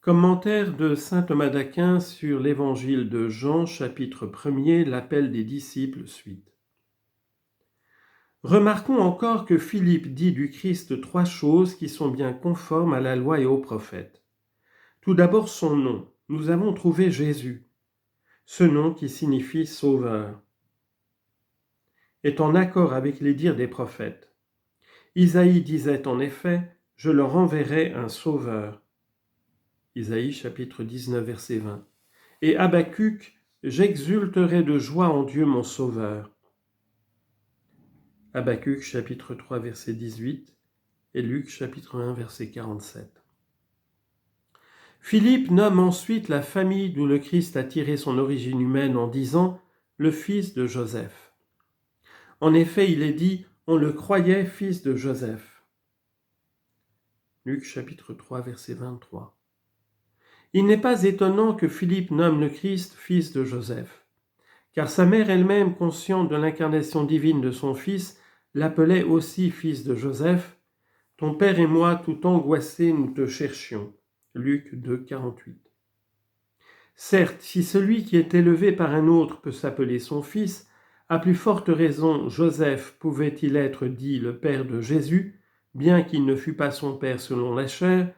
Commentaire de saint Thomas d'Aquin sur l'évangile de Jean, chapitre 1er, l'appel des disciples, suite. Remarquons encore que Philippe dit du Christ 3 choses qui sont bien conformes à la loi et aux prophètes. Tout d'abord son nom. Nous avons trouvé Jésus. Ce nom qui signifie sauveur est en accord avec les dires des prophètes. Isaïe disait en effet, « Je leur enverrai un sauveur ». Isaïe chapitre 19 verset 20. Et Habacuc, « J'exulterai de joie en Dieu mon sauveur ». Habacuc chapitre 3 verset 18 et Luc chapitre 1 verset 47. Philippe nomme ensuite la famille d'où le Christ a tiré son origine humaine en disant « le fils de Joseph ». En effet, il est dit « on le croyait fils de Joseph ». Luc chapitre 3 verset 23. Il n'est pas étonnant que Philippe nomme le Christ fils de Joseph, car sa mère elle-même, consciente de l'incarnation divine de son fils, l'appelait aussi fils de Joseph. « Ton père et moi, tout angoissés, nous te cherchions ». Luc 2, 48. Certes, si celui qui est élevé par un autre peut s'appeler son fils, à plus forte raison Joseph pouvait-il être dit le père de Jésus, bien qu'il ne fût pas son père selon la chair,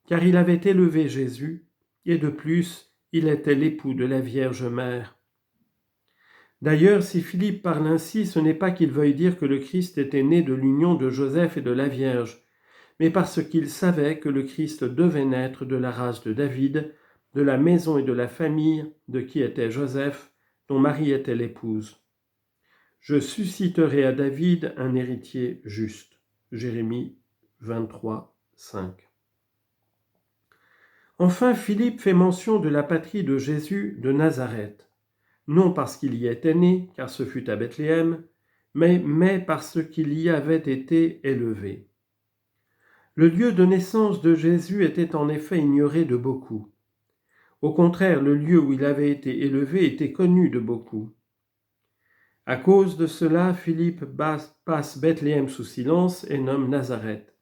car il avait élevé Jésus, et de plus, il était l'époux de la Vierge Mère. D'ailleurs, si Philippe parle ainsi, ce n'est pas qu'il veuille dire que le Christ était né de l'union de Joseph et de la Vierge, mais parce qu'il savait que le Christ devait naître de la race de David, de la maison et de la famille de qui était Joseph, dont Marie était l'épouse. « Je susciterai à David un héritier juste » Jérémie 23, 5. Enfin, Philippe fait mention de la patrie de Jésus de Nazareth, non parce qu'il y était né, car ce fut à Bethléem, mais parce qu'il y avait été élevé. Le lieu de naissance de Jésus était en effet ignoré de beaucoup. Au contraire, le lieu où il avait été élevé était connu de beaucoup. À cause de cela, Philippe passe Bethléem sous silence et nomme Nazareth.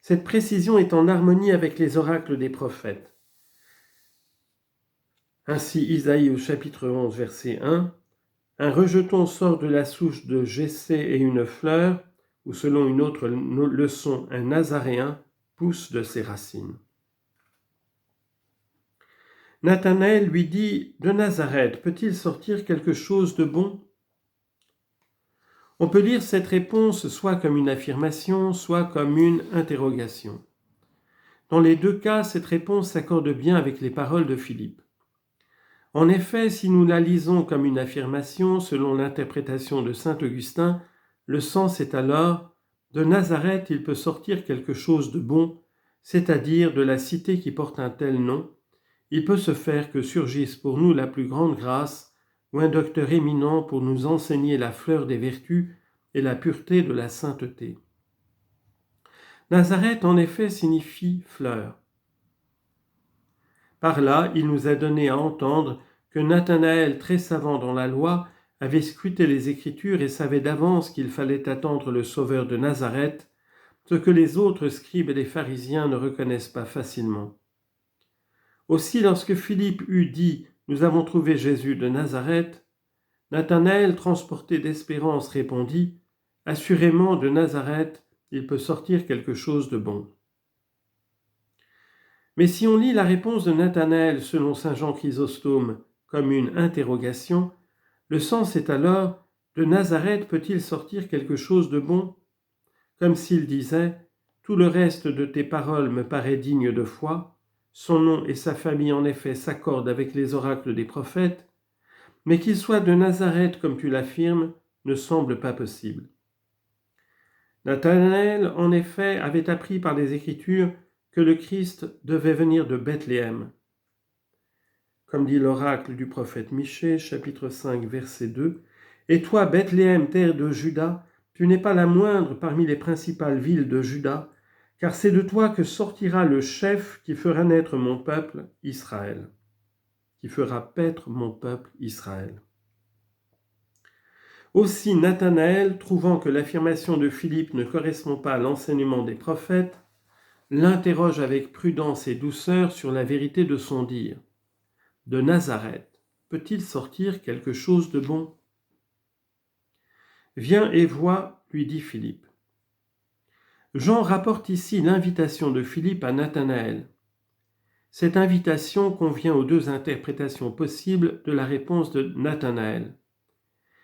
Cette précision est en harmonie avec les oracles des prophètes. Ainsi, Isaïe au chapitre 11, verset 1, « Un rejeton sort de la souche de Jessé et une fleur, ou selon une autre leçon, un Nazaréen pousse de ses racines. » Nathanaël lui dit « De Nazareth peut-il sortir quelque chose de bon ?» On peut lire cette réponse soit comme une affirmation, soit comme une interrogation. Dans les deux cas, cette réponse s'accorde bien avec les paroles de Philippe. En effet, si nous la lisons comme une affirmation, selon l'interprétation de saint Augustin, le sens est alors « De Nazareth, il peut sortir quelque chose de bon, c'est-à-dire de la cité qui porte un tel nom. Il peut se faire que surgisse pour nous la plus grande grâce, ou un docteur éminent pour nous enseigner la fleur des vertus et la pureté de la sainteté. » Nazareth, en effet, signifie fleur. Par là, il nous a donné à entendre que Nathanaël, très savant dans la loi, avait scruté les Écritures et savait d'avance qu'il fallait attendre le Sauveur de Nazareth, ce que les autres scribes et les pharisiens ne reconnaissent pas facilement. Aussi, lorsque Philippe eut dit « Nous avons trouvé Jésus de Nazareth », Nathanaël, transporté d'espérance, répondit « Assurément, de Nazareth, il peut sortir quelque chose de bon. » Mais si on lit la réponse de Nathanaël selon saint Jean Chrysostome comme une interrogation, le sens est alors « De Nazareth peut-il sortir quelque chose de bon ?» Comme s'il disait « Tout le reste de tes paroles me paraît digne de foi, son nom et sa famille en effet s'accordent avec les oracles des prophètes, mais qu'il soit de Nazareth comme tu l'affirmes ne semble pas possible. » Nathanaël, en effet, avait appris par les Écritures que le Christ devait venir de Bethléem. Comme dit l'oracle du prophète Michée, chapitre 5, verset 2, « Et toi, Bethléem, terre de Juda, tu n'es pas la moindre parmi les principales villes de Juda, car c'est de toi que sortira le chef qui fera naître mon peuple, Israël. » Qui fera paître mon peuple, Israël. Aussi Nathanaël, trouvant que l'affirmation de Philippe ne correspond pas à l'enseignement des prophètes, l'interroge avec prudence et douceur sur la vérité de son dire. De Nazareth peut-il sortir quelque chose de bon ? Viens et vois, lui dit Philippe. Jean rapporte ici l'invitation de Philippe à Nathanaël. Cette invitation convient aux deux interprétations possibles de la réponse de Nathanaël.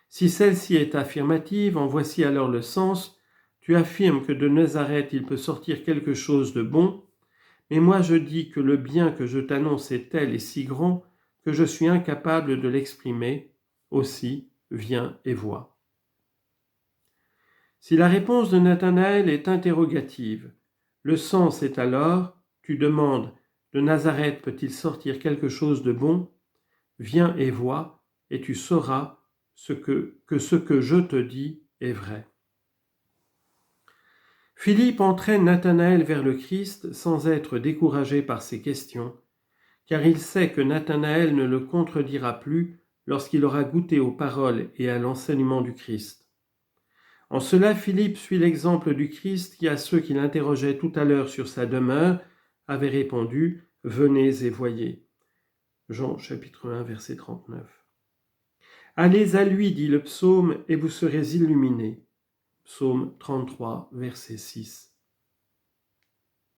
Si celle-ci est affirmative, en voici alors le sens. Tu affirmes que de Nazareth il peut sortir quelque chose de bon, mais moi je dis que le bien que je t'annonce est tel et si grand que je suis incapable de l'exprimer. Aussi, viens et vois. Si la réponse de Nathanaël est interrogative, le sens est alors, tu demandes, de Nazareth peut-il sortir quelque chose de bon ? Viens et vois, et tu sauras que ce que je te dis est vrai. Philippe entraîne Nathanaël vers le Christ sans être découragé par ses questions, car il sait que Nathanaël ne le contredira plus lorsqu'il aura goûté aux paroles et à l'enseignement du Christ. En cela, Philippe suit l'exemple du Christ qui, à ceux qui l'interrogeaient tout à l'heure sur sa demeure, avait répondu « Venez et voyez ». Jean chapitre 1, verset 39. Allez à lui, dit le psaume, et vous serez illuminés. Psaume 33, verset 6.